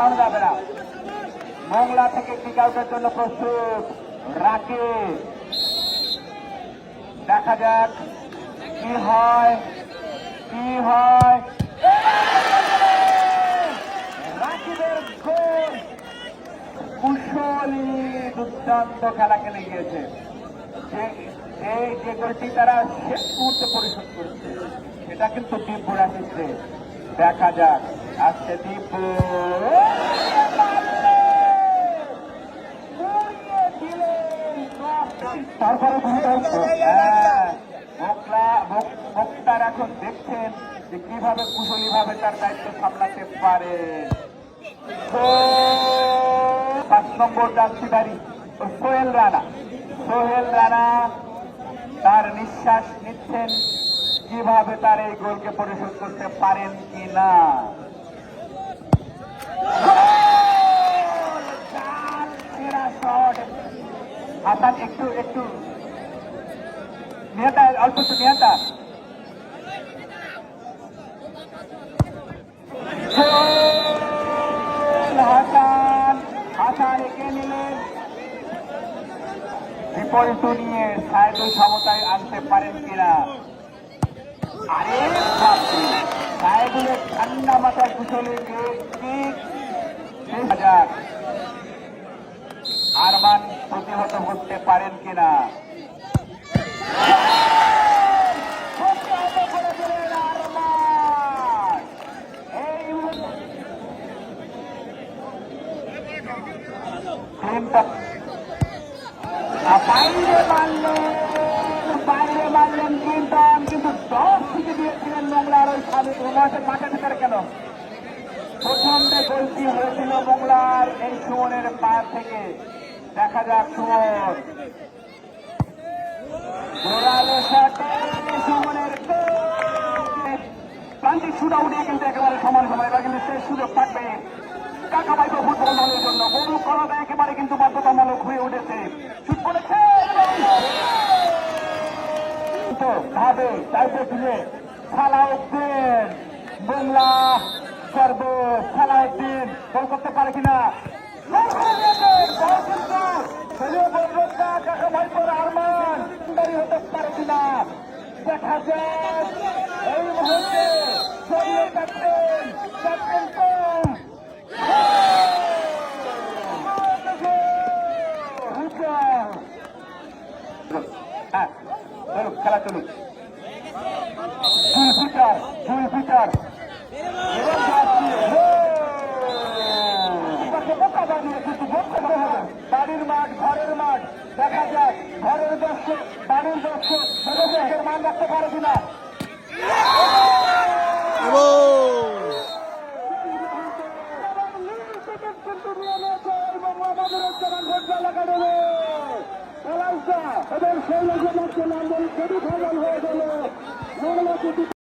দাঁড়ানো যাবে না। মোংলা থেকে কিক আউটের জন্য প্রস্তুত রাকিব। দেখা যাক কি হয় কি হয়। রাকিবের গোল, কুশলী দুর্দান্ত খেলা খেলে গিয়েছে। এই যে গোলটি তারা শেষ মুহূর্তে পরিশোধ করেছে সেটা কিন্তু দিব্যর আসিছে। দেখা যাক আজকে দিব্য তারপরে মুক্তার এখন দেখছেন যে কিভাবে কুশলী ভাবে তার দায়িত্ব সামলাতে পারে। 5 নম্বর জার্সিধারী সোহেল রানা তার নিঃশ্বাস নিচ্ছেন কিভাবে তার এই গোলকে পরিশোধ করতে পারেন কিনা। হাসান একটু নেতা অল্প একটু নেতা হাসান এগিয়ে নিলেন। বিপরীত নিয়ে সাইদুল সমতায় আনতে পারেন কিনা। আরে সাইদুলের ঠান্ডা মাথায় কুশলী আরমান প্রতিহত করতে পারেন কিনা। বাইরে মারলেন কিন্তু 10 থেকে দিয়েছিলেন মোংলার ওই মাঠের ভিতরে কেন। প্রথম গোলটি হয়েছিল মোংলার এই সুমনের পা থেকে। দেখা যাক সুমন সুমনের প্রান্তিক শুট আউটে কিন্তু একেবারে সমান এবার কিন্তু শেষ সুযোগ থাকবে কাকাবাইকো ফুটবল দলের জন্য। গরু করাটা একেবারে কিন্তু বাধ্যতামূলক হয়ে উঠেছে। শুট করেছে ভাবে চাইতে ছিল সালাউদ্দিন মোংলা সালাউদ্দিন গোল করতে পারে কিনা। কাকাবাইকোর আরমান হতে পারে কিনা দেখা যাক। এই মুহূর্তে খেলা চলুক। বাড়ির মাঠ ঘরের মাঠ দেখা যাক ঘরের দর্শক বাড়ির দর্শক মান রাখতে পারে কিনা। এবার সেই নাম হয়ে গেল।